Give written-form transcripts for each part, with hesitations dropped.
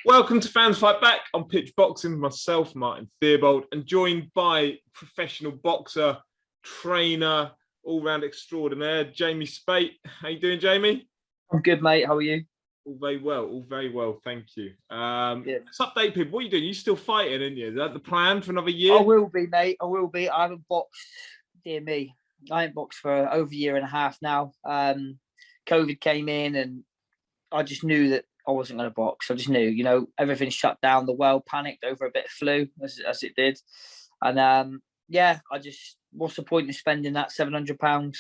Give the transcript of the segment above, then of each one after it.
Welcome to Fans Fight Back on Pitch Boxing with myself, Martin Theobald, and joined by professional boxer, trainer, all-round extraordinaire, Jamie Speight. How you doing, Jamie? I'm good, mate. How are you? All very well, thank you. Good. Let's update people. What are you doing? You still fighting, aren't you? Is that the plan for another year? I will be, mate. I will be. I haven't boxed, dear me. I ain't boxed for over a year and a half now. COVID came in and I just knew that I wasn't going to box. I just knew, everything shut down. The world panicked over a bit of flu, as it did. And what's the point in spending that £700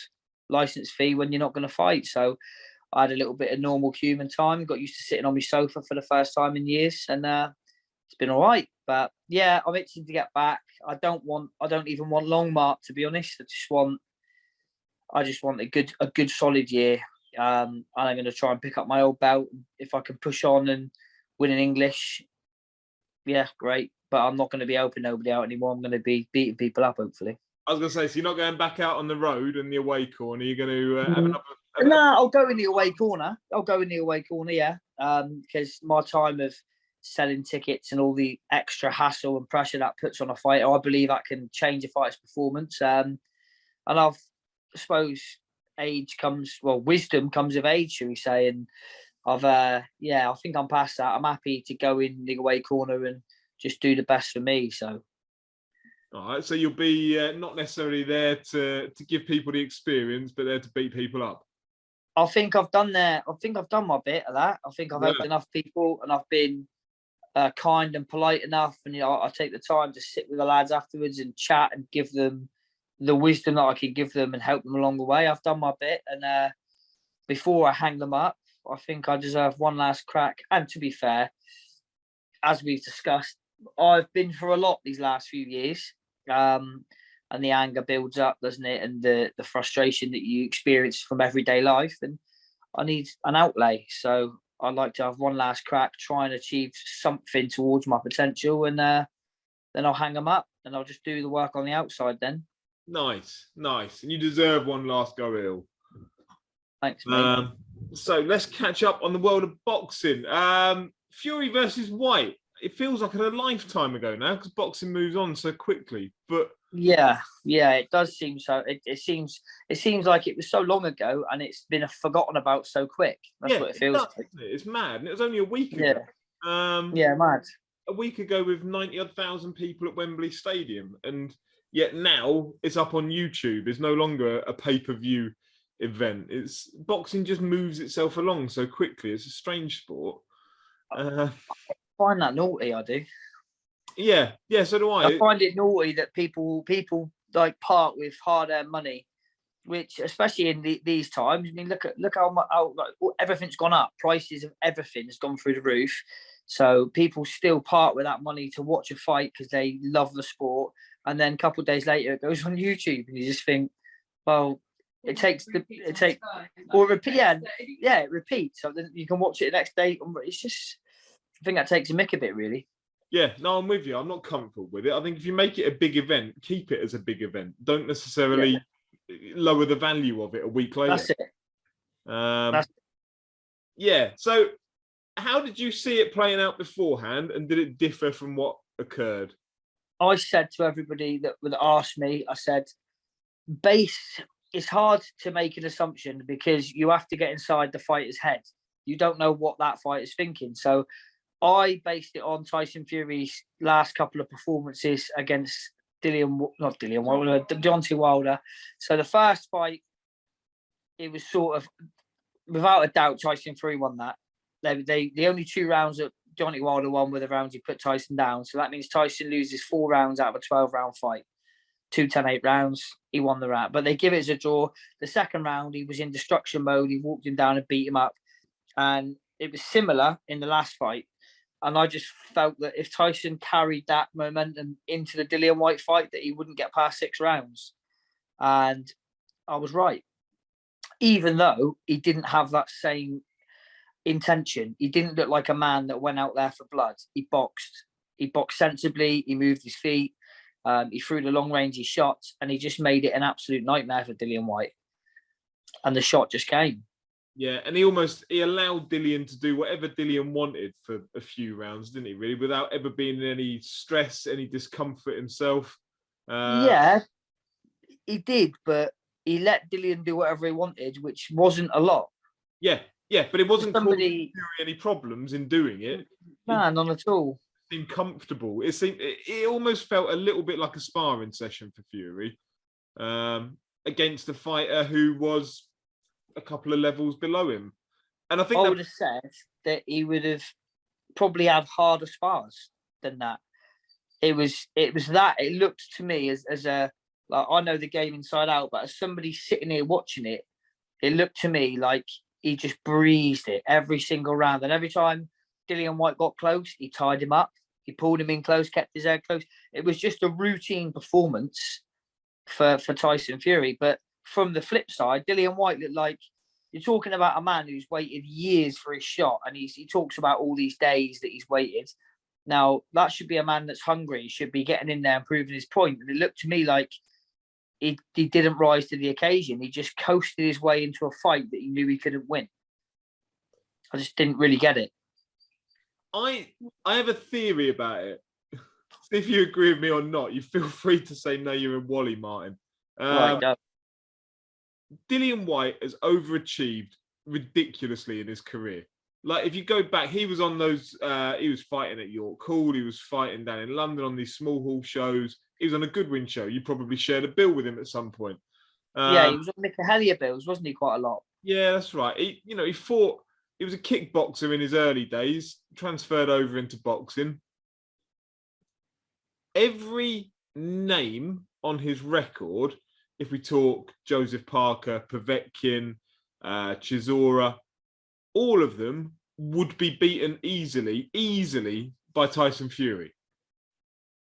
license fee when you're not going to fight? So I had a little bit of normal human time, got used to sitting on my sofa for the first time in years, and it's been all right. But yeah, I'm itching to get back. I don't even want long mark, to be honest. I just want a good solid year. And I'm going to try and pick up my old belt. If I can push on and win in English, yeah, great. But I'm not going to be helping nobody out anymore. I'm going to be beating people up, hopefully. I was going to say, so you're not going back out on the road in the away corner? You're going to have another... No, I'll go in the away corner. Yeah. Because my time of selling tickets and all the extra hassle and pressure that puts on a fighter, I believe that can change a fighter's performance. And I suppose wisdom comes of age, shall we say? And I think I'm past that. I'm happy to go in the away corner and just do the best for me. So. All right. So you'll be not necessarily there to give people the experience, but there to beat people up. I think I've done my bit of that. I think I've helped enough people, and I've been kind and polite enough. And I take the time to sit with the lads afterwards and chat and give them the wisdom that I can give them and help them along the way. I've done my bit, and before I hang them up, I think I deserve one last crack. And to be fair, as we've discussed, I've been through a lot these last few years. And the anger builds up, doesn't it? And the frustration that you experience from everyday life. And I need an outlay. So I'd like to have one last crack, try and achieve something towards my potential. And then I'll hang them up and I'll just do the work on the outside then. Nice. And you deserve one last go, Ill. Thanks, mate. So let's catch up on the world of boxing. Fury versus Whyte. It feels like a lifetime ago now because boxing moves on so quickly. But yeah, it does seem so. It seems like it was so long ago and it's been forgotten about so quick. That's what it feels like. It's mad. And it was only a week ago. Mad. A week ago with 90,000 people at Wembley Stadium. And yet now it's up on YouTube. It's no longer a pay-per-view event. Boxing just moves itself along so quickly. It's a strange sport. I find that naughty, I do. Yeah, so do I. I find it naughty that people like part with hard-earned money, which especially in these times. I mean, look how everything's gone up. Prices of everything has gone through the roof. So people still part with that money to watch a fight because they love the sport, and then a couple of days later it goes on YouTube, and you just think, well, it repeats. So then you can watch it the next day. It's just, I think that takes a mick a bit, really. Yeah, no, I'm with you. I'm not comfortable with it. I think if you make it a big event, keep it as a big event. Don't necessarily lower the value of it a week later. That's it. Yeah. So how did you see it playing out beforehand, and did it differ from what occurred? I said to everybody that would ask me, I said, it's hard to make an assumption because you have to get inside the fighter's head. You don't know what that fighter's thinking. So I based it on Tyson Fury's last couple of performances against Deontay Wilder. So the first fight, it was sort of, without a doubt, Tyson Fury won that. The only 2 rounds that Deontay Wilder won were the rounds he put Tyson down. So that means Tyson loses 4 rounds out of a 12-round fight. 2 10-8 rounds, he won the round. But they give it as a draw. The second round, he was in destruction mode. He walked him down and beat him up. And it was similar in the last fight. And I just felt that if Tyson carried that momentum into the Dillian Whyte fight, that he wouldn't get past 6 rounds. And I was right. Even though he didn't have that same intention. He didn't look like a man that went out there for blood. He boxed sensibly. He moved his feet. He threw the long-range shots, and he just made it an absolute nightmare for Dillian Whyte. And the shot just came. Yeah, and he allowed Dillian to do whatever Dillian wanted for a few rounds, didn't he? Really, without ever being in any stress, any discomfort himself. Yeah, he did, but he let Dillian do whatever he wanted, which wasn't a lot. Yeah, but it wasn't causing Somebody, Fury any problems in doing it. no, none at all. Seemed comfortable. It almost felt a little bit like a sparring session for Fury, against a fighter who was a couple of levels below him. And I think I would have said that he would have probably had harder spars than that. It was that it looked to me as a, like, I know the game inside out, but as somebody sitting here watching it, it looked to me like he just breezed it every single round. And every time Dillian Whyte got close, he tied him up. He pulled him in close, kept his head close. It was just a routine performance for Tyson Fury. But from the flip side, Dillian Whyte looked like, you're talking about a man who's waited years for his shot, and he talks about all these days that he's waited. Now, that should be a man that's hungry. He should be getting in there and proving his point. And it looked to me like he didn't rise to the occasion. He just coasted his way into a fight that he knew he couldn't win. I just didn't really get it. I have a theory about it. See if you agree with me or not. You feel free to say no, you're in Wally, Martin. Right, go. Dillian Whyte has overachieved ridiculously in his career. Like, if you go back, he was on those, he was fighting at York Hall, he was fighting down in London on these small hall shows. He was on a Goodwin show. You probably shared a bill with him at some point. Yeah, he was on Mika Hellier bills, wasn't he, quite a lot? Yeah, that's right. He fought, he was a kickboxer in his early days, transferred over into boxing. Every name on his record, if we talk Joseph Parker, Povetkin, Chisora, all of them would be beaten easily by Tyson Fury.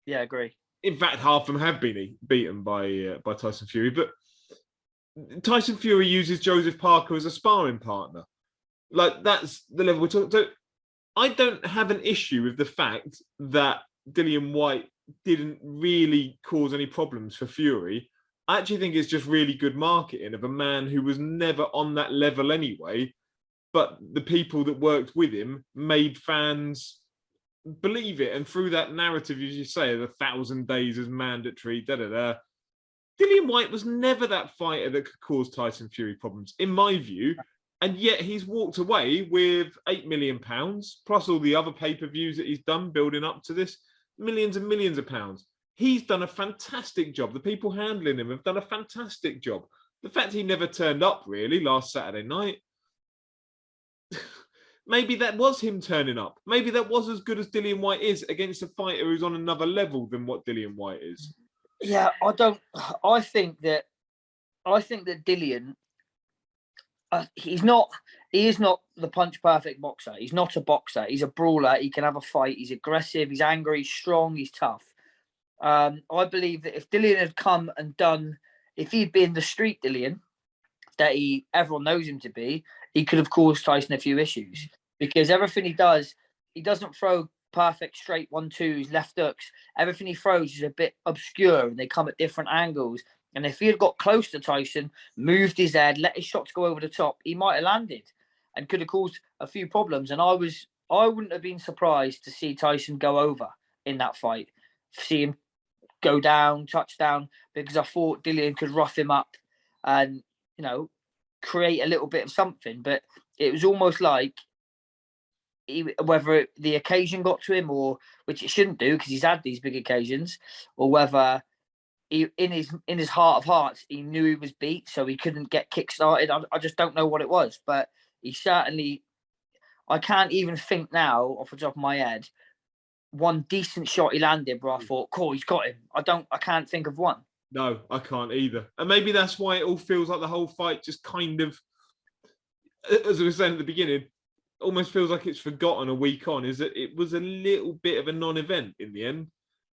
Yeah, I agree. In fact, half of them have been beaten by Tyson Fury. But Tyson Fury uses Joseph Parker as a sparring partner. Like, that's the level we're talking. So I don't have an issue with the fact that Dillian Whyte didn't really cause any problems for Fury. I actually think it's just really good marketing of a man who was never on that level anyway, but the people that worked with him made fans believe it. And through that narrative, as you say, the 1,000 days is mandatory, Dillian Whyte was never that fighter that could cause Tyson Fury problems, in my view. And yet he's walked away with £8 million, plus all the other pay-per-views that he's done building up to this, millions and millions of pounds. He's done a fantastic job. The people handling him have done a fantastic job. The fact he never turned up, really, last Saturday night, maybe that was him turning up. Maybe that was as good as Dillian Whyte is against a fighter who's on another level than what Dillian Whyte is. Yeah, I think that Dillian, he is not the punch perfect boxer. He's not a boxer. He's a brawler. He can have a fight. He's aggressive. He's angry. He's strong. He's tough. I believe that if Dillian had come and done, if he'd been the street Dillian that everyone knows him to be, he could have caused Tyson a few issues, because everything he does, he doesn't throw perfect straight 1-2s, left hooks. Everything he throws is a bit obscure and they come at different angles. And if he had got close to Tyson, moved his head, let his shots go over the top, he might have landed and could have caused a few problems. And I wouldn't have been surprised to see Tyson go over in that fight, see him go down, touchdown, because I thought Dillian could rough him up and, create a little bit of something. But it was almost like whether the occasion got to him, or which it shouldn't do because he's had these big occasions, or whether he, in his heart of hearts, he knew he was beat, so he couldn't get kick-started. I just don't know what it was, but he certainly, I can't even think now off the top of my head, one decent shot he landed where I thought, cool, he's got him. I can't think of one. No, I can't either. And maybe that's why it all feels like the whole fight just kind of, as I was saying at the beginning, almost feels like it's forgotten a week on, is that it was a little bit of a non-event in the end.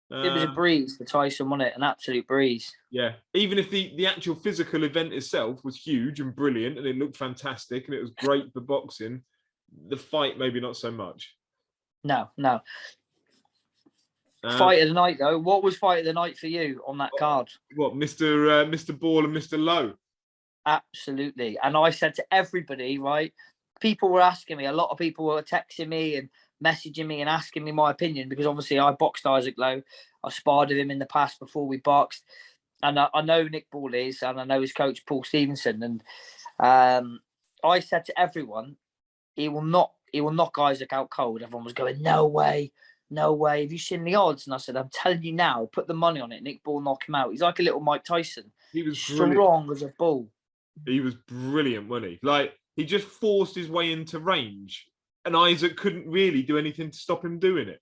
It was a breeze for Tyson, wasn't it? An absolute breeze. Yeah. Even if the actual physical event itself was huge and brilliant and it looked fantastic and it was great for boxing, the fight maybe not so much. No. Fight of the night, though. What was fight of the night for you on that card? What, Mr. Ball and Mr. Lowe? Absolutely. And I said to everybody, right, people were asking me, a lot of people were texting me and messaging me and asking me my opinion, because obviously I boxed Isaac Lowe. I sparred with him in the past before we boxed. And I know Nick Ball is, and I know his coach, Paul Stevenson. And I said to everyone, he will knock Isaac out cold. Everyone was going, no way, no way. Have you seen the odds? And I said, I'm telling you now, put the money on it. Nick Ball knock him out. He's like a little Mike Tyson. He was strong as a bull. He was brilliant, wasn't he? Like, he just forced his way into range, and Isaac couldn't really do anything to stop him doing it.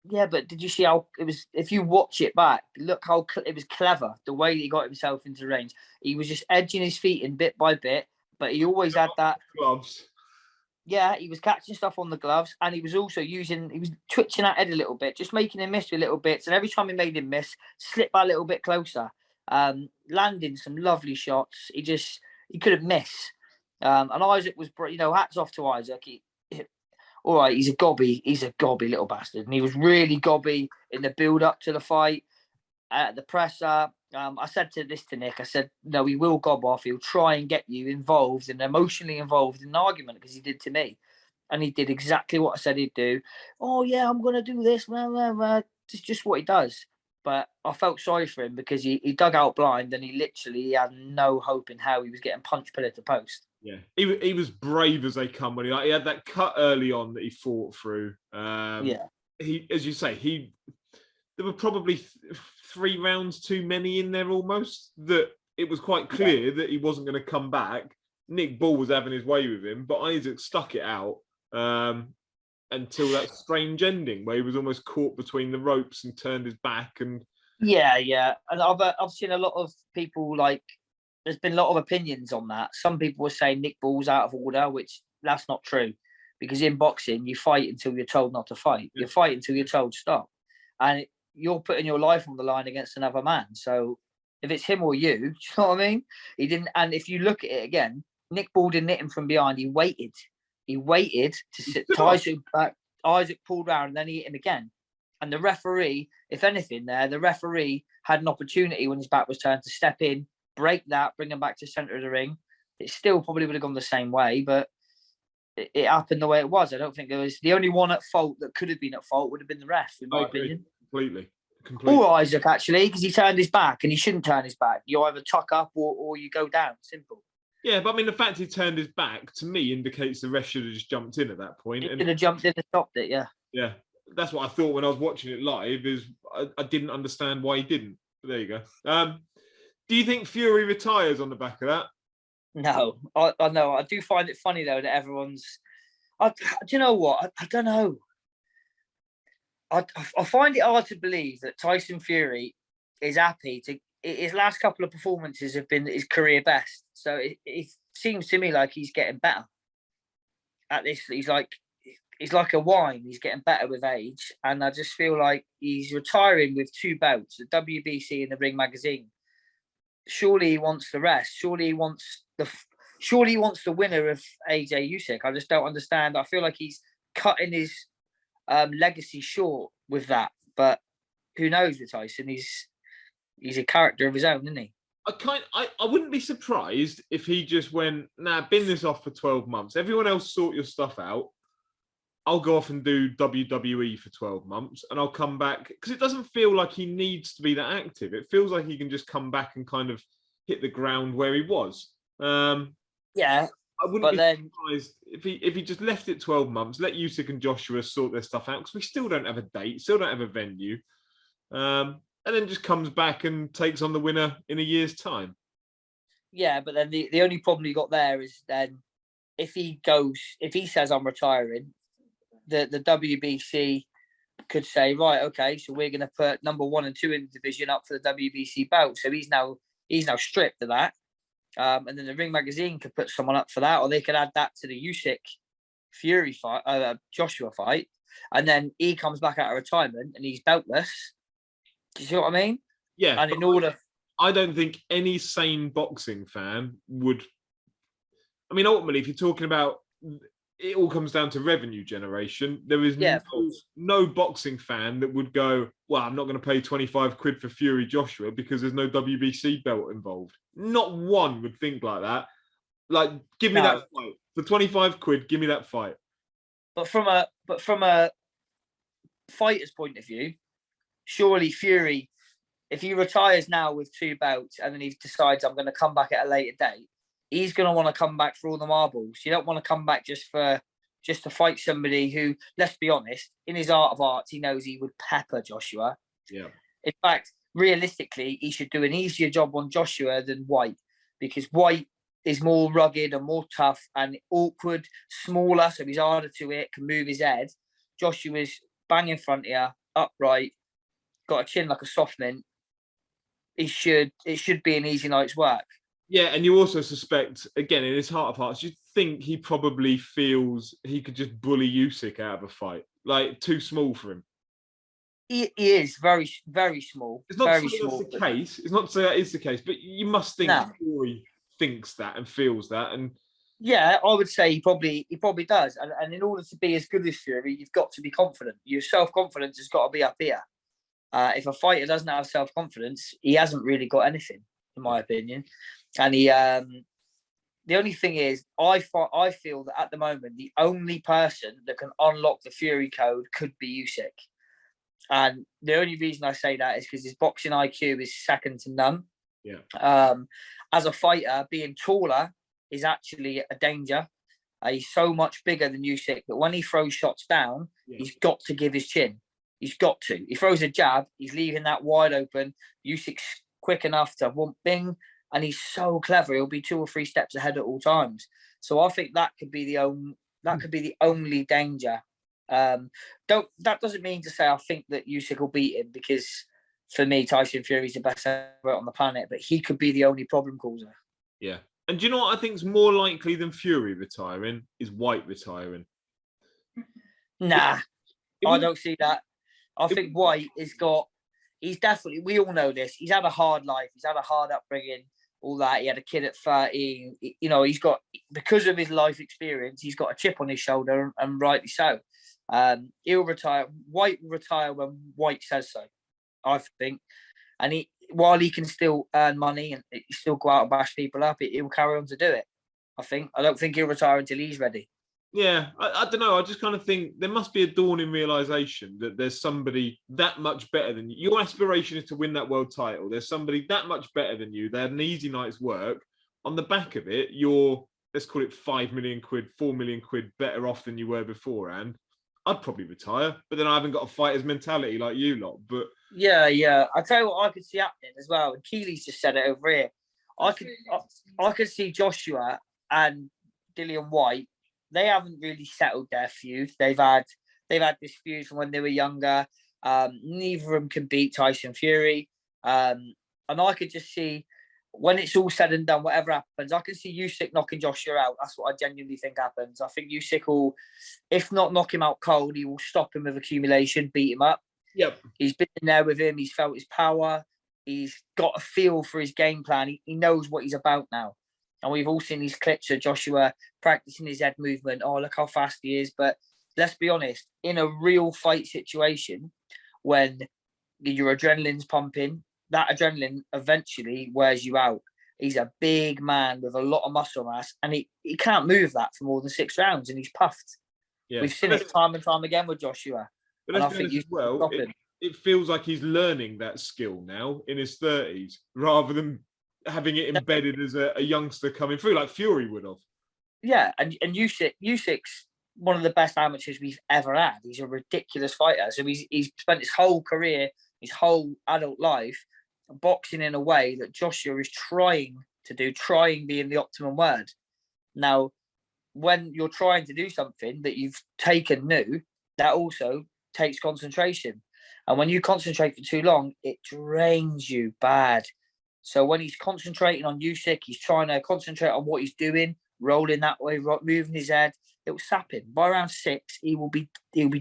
Yeah, but did you see how it was? If you watch it back, look how it was clever, the way he got himself into range. He was just edging his feet in bit by bit, but he always had that gloves. Yeah, he was catching stuff on the gloves, and he was also he was twitching that head a little bit, just making him miss with little bits. And every time he made him miss, slip a little bit closer, landing some lovely shots. He couldn't miss. And Isaac was, hats off to Isaac. All right, he's a gobby little bastard, and he was really gobby in the build up to the fight, the presser. I said to Nick, I said, no, he will gob off. He'll try and get you involved and emotionally involved in an argument, because he did to me. And he did exactly what I said he'd do. Oh, yeah, I'm going to do this. It's just what he does. But I felt sorry for him, because he dug out blind, and he had no hope in how he was getting punched pillar to post. Yeah, he was brave as they come when he had that cut early on that he fought through. He, as you say, there were probably 3 rounds too many in there almost, that it was quite clear that he wasn't going to come back. Nick Ball was having his way with him, but Isaac stuck it out until that strange ending where he was almost caught between the ropes and turned his back. And yeah. And I've seen a lot of people, like, there's been a lot of opinions on that. Some people were saying Nick Ball's out of order, which that's not true, because in boxing, you fight until you're told not to fight. You fight until you're told stop. And you're putting your life on the line against another man. So if it's him or you, do you know what I mean? He didn't. And if you look at it again, Nick Ball didn't hit him from behind. He waited to sit Isaac back. Isaac pulled round, and then he hit him again. And the referee, if anything, the referee had an opportunity when his back was turned to step in, break that, bring him back to the centre of the ring. It still probably would have gone the same way, but it happened the way it was. I don't think there was the only one at fault that could have been at fault would have been the ref, in my opinion. Completely. Or Isaac, actually, because he turned his back, and he shouldn't turn his back. You either tuck up or you go down. Simple. Yeah, but I mean, the fact he turned his back, to me, indicates the ref should have just jumped in at that point. He should have jumped in and stopped it, yeah. Yeah, that's what I thought when I was watching it live, is I didn't understand why he didn't. But there you go. Do you think Fury retires on the back of that? No, I know. I do find it funny, though, that everyone's... do you know what? I don't know. I find it hard to believe that Tyson Fury is happy to... His last couple of performances have been his career best. So it seems to me like he's getting better at this. He's like a wine. He's getting better with age. And I just feel like he's retiring with 2 belts, the WBC and the Ring Magazine. Surely he wants the rest. Surely he wants the winner of AJ Usyk. I just don't understand. I feel like he's cutting his legacy short with that. But who knows with Tyson? He's a character of his own, isn't he? I wouldn't be surprised if he just went, bin this off for 12 months. Everyone else sort your stuff out. I'll go off and do WWE for 12 months, and I'll come back, because it doesn't feel like he needs to be that active. It feels like he can just come back and kind of hit the ground where he was. Yeah, I wouldn't be surprised if he just left it 12 months, let Usyk and Joshua sort their stuff out, because we still don't have a date, still don't have a venue, and then just comes back and takes on the winner in a year's time. Yeah, but then the only problem you got there is then if he says I'm retiring, the WBC could say, right, okay, so we're going to put number 1 and 2 in the division up for the WBC belt. So he's now stripped of that. And then the Ring Magazine could put someone up for that, or they could add that to the Usyk Fury fight, Joshua fight. And then he comes back out of retirement and he's beltless. Do you see what I mean? Yeah. And I don't think any sane boxing fan would. I mean, ultimately, if you're talking about it all comes down to revenue generation. There is Yeah, of course. no boxing fan that would go, well, I'm not going to pay 25 quid for Fury Joshua because there's no WBC belt involved. Not one would think like that. Like, give me that No, fight. For 25 quid, give me that fight. but from a fighter's point of view, surely Fury, if he retires now with 2 belts and then he decides I'm going to come back at a later date, he's going to want to come back for all the marbles. You don't want to come back just to fight somebody who, let's be honest, in his art of arts, he knows he would pepper Joshua. Yeah. In fact, realistically, he should do an easier job on Joshua than Whyte, because Whyte is more rugged and more tough and awkward, smaller, so he's harder to hit, can move his head. Joshua's bang in front here, upright, got a chin like a soft mint. It should be an easy night's work. Yeah, and you also suspect, again, in his heart of hearts, you think he probably feels he could just bully Usyk out of a fight. Like, too small for him. He is very, very small. It's not very to say small. that's the case. It's not to say that is the case, but you must think No. Fury thinks that and feels that. And yeah, I would say he probably does. And in order to be as good as Fury, you've got to be confident. Your self-confidence has got to be up here. If a fighter doesn't have self-confidence, he hasn't really got anything, in my opinion. And the only thing is, I feel that at the moment, the only person that can unlock the Fury code could be Usyk. And the only reason I say that is because his boxing IQ is second to none. Yeah. As a fighter, being taller is actually a danger. He's so much bigger than Usyk that when he throws shots down, he's got to give his chin. He's got to. He throws a jab, he's leaving that wide open. Usyk's quick enough to whoop bing, and he's so clever. He'll be 2 or 3 steps ahead at all times. So I think that could be the only danger. That doesn't mean to say I think that Usyk will beat him, because for me, Tyson Fury's the best ever on the planet, but he could be the only problem causer. Yeah. And do you know what I think is more likely than Fury retiring? Is Whyte retiring. Nah, I don't see that. I think Whyte he's definitely, we all know this, he's had a hard life, he's had a hard upbringing, all that. He had a kid at 13. You know, he's got, because of his life experience, he's got a chip on his shoulder, and rightly so. He'll retire. Whyte will retire when Whyte says so, I think. And while he can still earn money and still go out and bash people up, he'll carry on to do it. I don't think he'll retire until he's ready. Yeah, I don't know. I just kind of think there must be a dawning realization that there's somebody that much better than you. Your aspiration is to win that world title. There's somebody that much better than you. They had an easy night's work. On the back of it, you're, let's call it 5 million quid, 4 million quid better off than you were beforehand. I'd probably retire, but then I haven't got a fighter's mentality like you lot. But yeah. I tell you what I could see happening as well. And Keely's just said it over here. I could see Joshua and Dillian Whyte. They haven't really settled their feud. They've had this feud from when they were younger. Neither of them can beat Tyson Fury. And I could just see, when it's all said and done, whatever happens, I can see Usyk knocking Joshua out. That's what I genuinely think happens. I think Usyk will, if not knock him out cold, he will stop him with accumulation, beat him up. Yep. He's been in there with him. He's felt his power. He's got a feel for his game plan. He knows what he's about now. And we've all seen these clips of Joshua practicing his head movement. Oh, look how fast he is. But let's be honest, in a real fight situation, when your adrenaline's pumping, that adrenaline eventually wears you out. He's a big man with a lot of muscle mass, and he can't move that for more than 6 rounds, and he's puffed. Yeah. We've seen it time and time again with Joshua. But let's be honest as well, it feels like he's learning that skill now in his 30s, rather than having it embedded as a youngster coming through like Fury would have. Yeah, and Usyk's one of the best amateurs we've ever had. He's a ridiculous fighter. So he's spent his whole career, his whole adult life, boxing in a way that Joshua is trying to do, trying being the optimum word. Now, when you're trying to do something that you've taken new, that also takes concentration. And when you concentrate for too long, it drains you bad. So when he's concentrating on Usyk, he's trying to concentrate on what he's doing, rolling that way, moving his head. It will sap him. By round 6, he'll be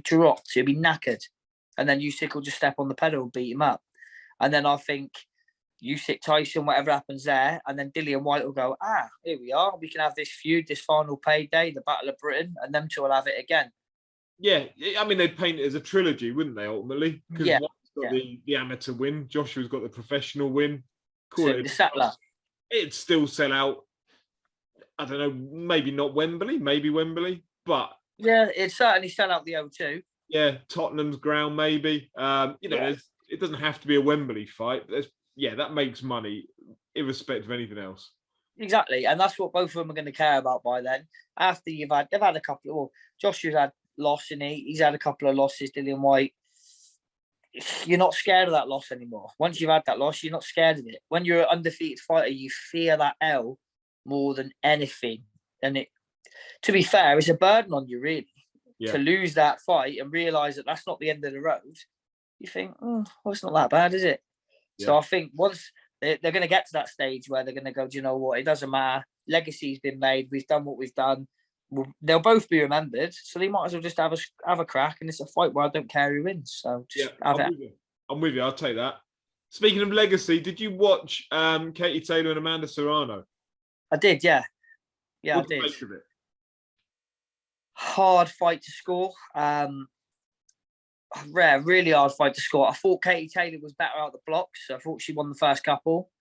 dropped. He'll be knackered, and then Usyk will just step on the pedal and beat him up. And then I think Usyk, Tyson, whatever happens there, and then Dillian Whyte will go, here we are. We can have this feud, this final payday, the Battle of Britain, and them two will have it again. Yeah, I mean, they'd paint it as a trilogy, wouldn't they, ultimately? Because Yeah. White's got the amateur win, Joshua's got the professional win. So the settler. It'd still sell out. I don't know, maybe not Wembley, maybe Wembley, but... Yeah, it'd certainly sell out the O2. Yeah, Tottenham's ground, maybe. It doesn't have to be a Wembley fight. That makes money, irrespective of anything else. Exactly, and that's what both of them are going to care about by then. After they've had a couple. Well, Joshua's had loss, and he's had a couple of losses. Dillian Whyte, you're not scared of that loss anymore. Once you've had that loss, you're not scared of it. When you're an undefeated fighter, you fear that L more than anything. And it, to be fair, it's a burden on you, really, to lose that fight and realise that that's not the end of the road. You think, it's not that bad, is it? Yeah. So I think once they're going to get to that stage where they're going to go, do you know what? It doesn't matter. Legacy's been made. We've done what we've done. They'll both be remembered. So they might as well just have a crack. And it's a fight where I don't care who wins. So just have it. I'm with you. I'll take that. Speaking of legacy, did you watch Katie Taylor and Amanda Serrano? I did, yeah. Yeah, what I did. Make of it? Hard fight to score. Really hard fight to score. I thought Katie Taylor was better out the blocks. I thought she won the first couple.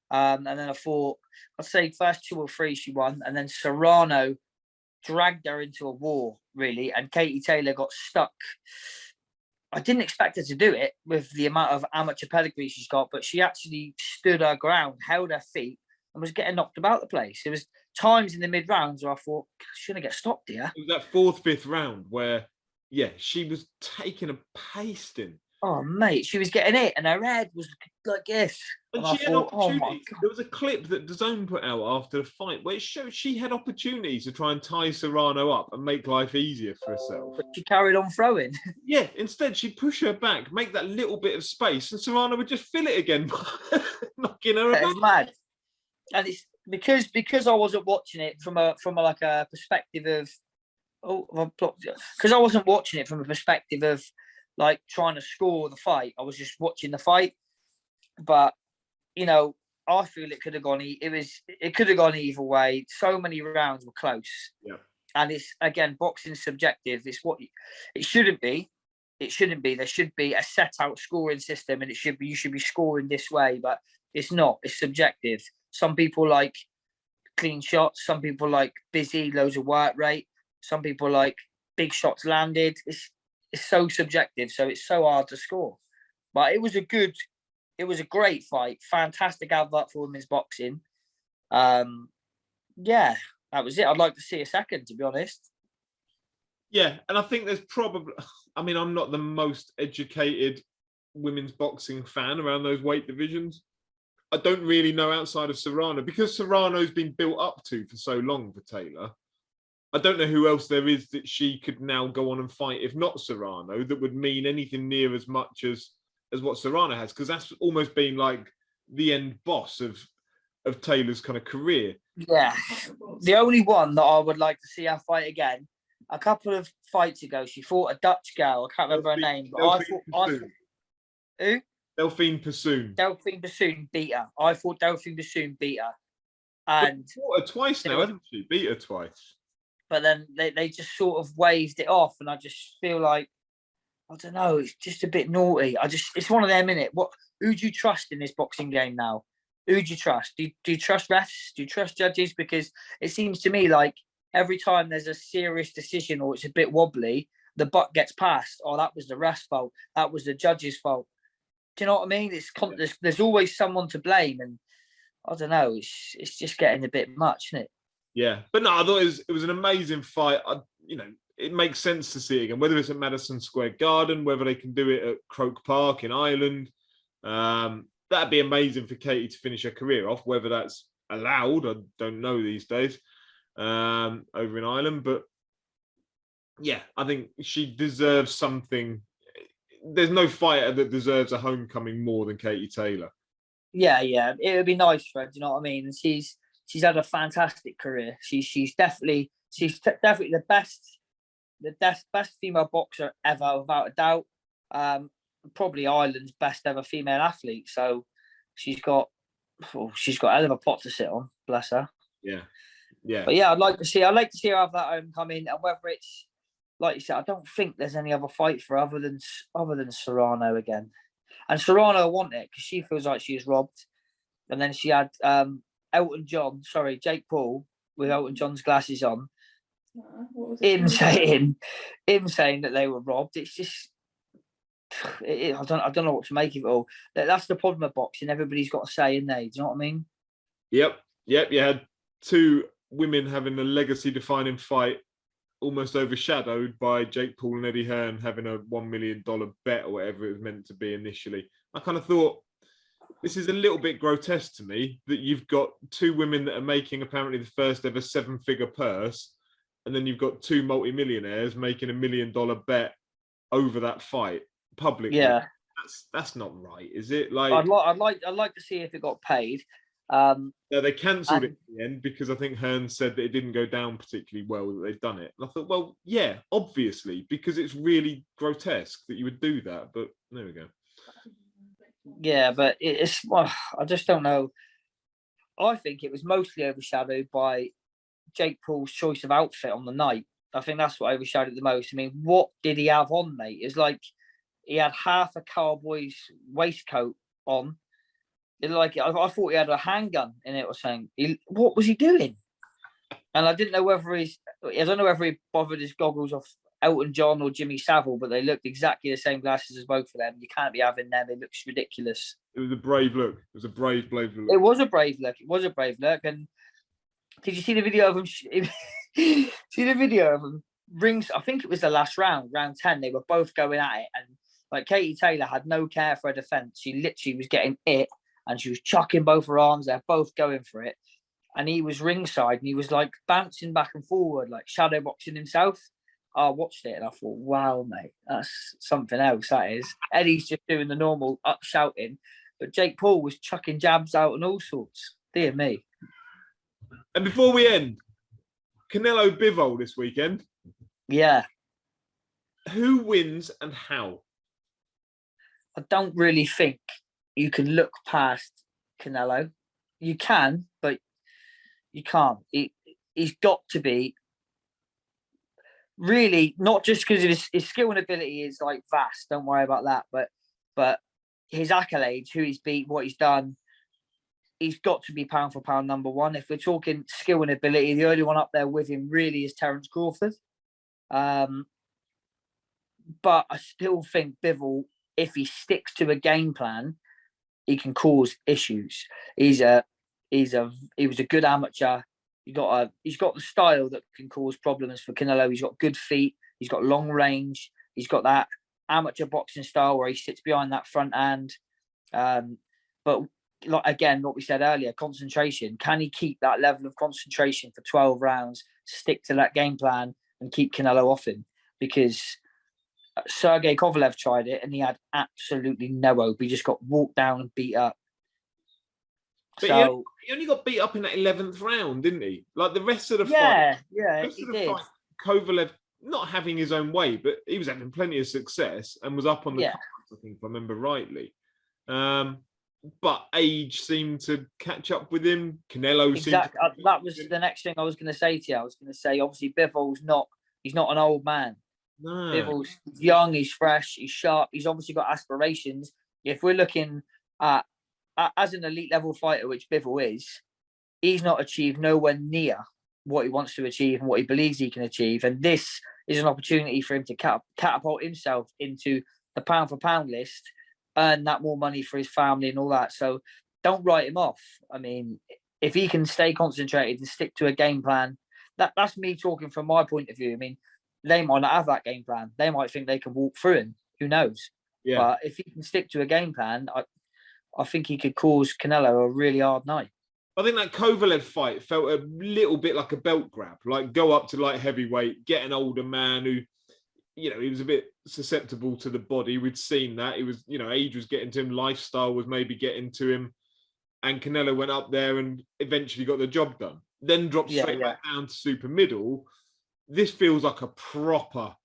And then I thought, I'd say first 2 or 3 she won. And then Serrano dragged her into a war, really. And Katie Taylor got stuck. I didn't expect her to do it with the amount of amateur pedigree she's got, but she actually stood her ground, held her feet, and was getting knocked about the place. It was times in the mid-rounds where I thought, she's going to get stopped here. It was that 4th, 5th round where, she was taking a pasting. Oh, mate, she was getting it, and her head was like this. And she had opportunities. There was a clip that DAZN put out after the fight where it showed she had opportunities to try and tie Serrano up and make life easier for herself. But she carried on throwing. Yeah, instead she'd push her back, make that little bit of space, and Serrano would just fill it again, knocking her about. It was mad. And it's because I wasn't watching it from a perspective of because I wasn't watching it from a perspective of like trying to score the fight. I was just watching the fight. But I feel it could have gone. It could have gone either way. So many rounds were close. Yeah. And it's again, boxing's subjective. It's what it shouldn't be. It shouldn't be. There should be a set out scoring system, and you should be scoring this way. But it's not. It's subjective. Some people like clean shots. Some people like busy, loads of work rate. Some people like big shots landed. It's so subjective. So it's so hard to score. But it was a great fight. Fantastic advert for women's boxing. That was it. I'd like to see a second, to be honest. Yeah, and I think there's probably... I mean, I'm not the most educated women's boxing fan around those weight divisions. I don't really know outside of Serrano. Because Serrano's been built up to for so long for Taylor, I don't know who else there is that she could now go on and fight, if not Serrano, that would mean anything near as much as what Serrano has, because that's almost been like the end boss of Taylor's kind of career. Yeah. The only one that I would like to see her fight again, a couple of fights ago, she fought a Dutch girl. I can't remember her name. But I thought who? Delphine Pursoon. Delphine Pursoon beat her. I thought Delphine Pursoon beat her. And fought her twice now, hasn't she? Beat her twice. But then they just sort of waved it off, and I just feel like, I don't know, it's just a bit naughty. It's one of them, innit? Who do you trust in this boxing game now? Who do you trust? Do you trust refs? Do you trust judges? Because it seems to me like every time there's a serious decision or it's a bit wobbly, the buck gets passed. Oh, that was the ref's fault. That was the judge's fault. Do you know what I mean? There's always someone to blame, and I don't know. It's just getting a bit much, isn't it? Yeah, but no, I thought it was an amazing fight. It makes sense to see it again, whether it's at Madison Square Garden, whether they can do it at Croke Park in Ireland. That'd be amazing for Katie to finish her career off. Whether that's allowed, I don't know these days, over in Ireland. But yeah, I think she deserves something. There's no fighter that deserves a homecoming more than Katie Taylor. Yeah, it would be nice for her. Do you know what I mean? And she's had a fantastic career. She's definitely the best female boxer ever, without a doubt. Probably Ireland's best ever female athlete. So she's got a hell of a pot to sit on, bless her. Yeah, yeah. But yeah, I'd like to see her have that homecoming, and whether it's like you said, I don't think there's any other fight for other than Serrano again. And Serrano want it because she feels like she was robbed. And then she had Jake Paul with Elton John's glasses on. Him saying that they were robbed. It's just I don't know what to make of it all. That's the problem of boxing. Everybody's got a say in there. Do you know what I mean? Yep. You had two women having a legacy-defining fight, almost overshadowed by Jake Paul and Eddie Hearn having a $1 million bet or whatever it was meant to be initially. I kind of thought, this is a little bit grotesque to me that you've got two women that are making apparently the first ever 7-figure purse, and then you've got two multimillionaires making $1 million bet over that fight publicly. Yeah, that's not right, is it? Like, I'd like to see if it got paid. No, they cancelled it in the end because I think Hearn said that it didn't go down particularly well that they'd done it. And I thought, well, yeah, obviously, because it's really grotesque that you would do that. But there we go. Yeah, but I just don't know. I think it was mostly overshadowed by Jake Paul's choice of outfit on the night. I think that's what overshadowed the most. I mean, what did he have on, mate? It's like he had half a cowboy's waistcoat on. I thought he had a handgun in it or something. What was he doing? And I didn't know whether I don't know whether he bothered his goggles off Elton John or Jimmy Savile, but they looked exactly the same glasses as both of them. You can't be having them. It looks ridiculous. It was a brave look. It was a brave look. It was a brave look. And did you see the video of him? See the video of him? Rings. I think it was the last round 10. They were both going at it. And like Katie Taylor had no care for her defense. She literally was getting it. And she was chucking both her arms. They're both going for it. And he was ringside and he was like bouncing back and forward, like shadow boxing himself. I watched it and I thought, wow, mate, that's something else, that is. Eddie's just doing the normal up shouting. But Jake Paul was chucking jabs out and all sorts. Dear me. And before we end, Canelo Bivol this weekend. Yeah. Who wins and how? I don't really think you can look past Canelo. You can, but you can't. He's got to be really, not just because of his skill and ability is like vast. Don't worry about that. But his accolades, who he's beat, what he's done, he's got to be pound for pound number one. If we're talking skill and ability, the only one up there with him really is Terence Crawford. But I still think Bivol, if he sticks to a game plan, he can cause issues. He was a good amateur. He's got the style that can cause problems for Canelo. He's got good feet. He's got long range. He's got that amateur boxing style where he sits behind that front hand. But like, again, what we said earlier, concentration. Can he keep that level of concentration for 12 rounds, stick to that game plan and keep Canelo off him? Because Sergey Kovalev tried it and he had absolutely no hope. He just got walked down and beat up. But so he only got beat up in that 11th round, didn't he? Like the rest of the fight. Yeah, he did. Fight, Kovalev not having his own way, but he was having plenty of success and was up on the cards, I think, if I remember rightly. But age seemed to catch up with him. Canelo exactly. That was the next thing I was going to say to you. I was going to say, obviously, Bivol's he's not an old man. No. Bivol's young, he's fresh, he's sharp, he's obviously got aspirations. If we're looking at as an elite level fighter, which Bivol is, he's not achieved nowhere near what he wants to achieve and what he believes he can achieve. And this is an opportunity for him to catapult himself into the pound for pound list, earn that more money for his family and all that. So don't write him off. I mean, if he can stay concentrated and stick to a game plan, that's me talking from my point of view. I mean, they might not have that game plan. They might think they can walk through him. Who knows? Yeah. But if he can stick to a game plan, I think he could cause Canelo a really hard night. I think that Kovalev fight felt a little bit like a belt grab, like go up to light heavyweight, get an older man who, he was a bit susceptible to the body. We'd seen that. He was, age was getting to him, lifestyle was maybe getting to him. And Canelo went up there and eventually got the job done. Then dropped straight back down to super middle. This feels like a proper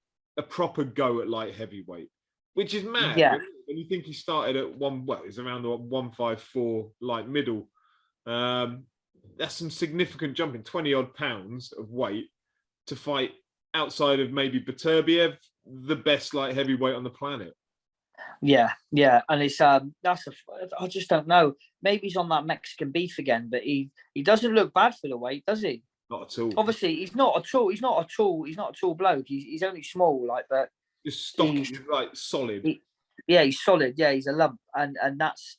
go at light heavyweight. which is mad. Yeah. When you think he started at it's around the 154 light middle. That's some significant jumping, 20 odd pounds of weight to fight outside of maybe Beterbiev, the best light heavyweight on the planet. Yeah, and it's I just don't know. Maybe he's on that Mexican beef again, but he doesn't look bad for the weight, does he? Not at all. Obviously, he's not a tall bloke. He's only small, like, but just stocky, he's like solid. He's solid. Yeah, he's a lump, and that's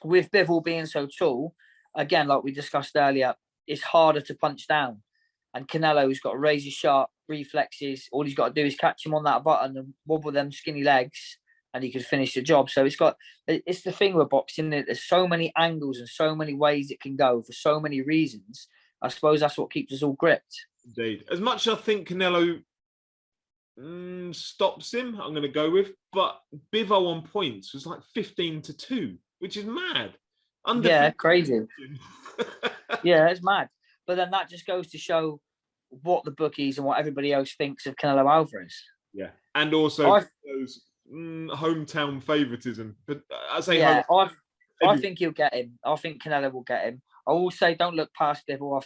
with Bivol being so tall. Again, like we discussed earlier, it's harder to punch down. And Canelo's got razor sharp reflexes. All he's got to do is catch him on that button and wobble them skinny legs, and he could finish the job. So it's the thing with boxing. There's so many angles and so many ways it can go for so many reasons. I suppose that's what keeps us all gripped. Indeed. As much as I think Canelo stops him, I'm going to go with, but Bivol on points was like 15-2, which is mad. Yeah, crazy. Yeah, it's mad. But then that just goes to show what the bookies and what everybody else thinks of Canelo Alvarez. Yeah, and also those hometown favoritism. But I say, yeah, I think he'll get him. I think Canelo will get him. I will say, don't look past Bivol.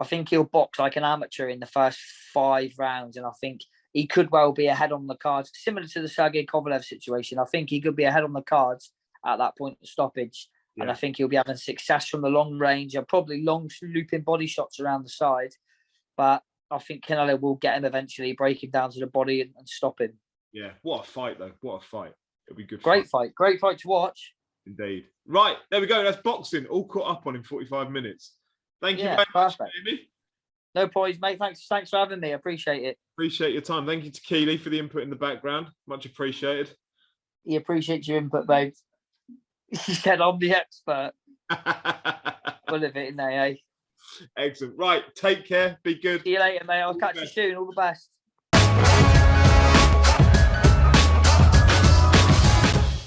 I think he'll box like an amateur in the first 5 rounds, and I think he could well be ahead on the cards, similar to the Sergey Kovalev situation. I think he could be ahead on the cards at that point of stoppage. Yeah. And I think he'll be having success from the long range and probably long looping body shots around the side. But I think Canelo will get him eventually, break him down to the body and stop him. Yeah, what a fight, though. What a fight. It'll be good. Great fight. Great fight to watch. Indeed. Right, there we go. That's boxing. All caught up on in 45 minutes. Thank you very much, Jamie. No problems, mate. Thanks for having me. I appreciate it. Appreciate your time. Thank you to Keely for the input in the background. Much appreciated. He appreciates your input, babe. He said I'm the expert. Full of it in there, eh? Excellent. Right, take care. Be good. See you later, mate. I'll catch you soon. All the best.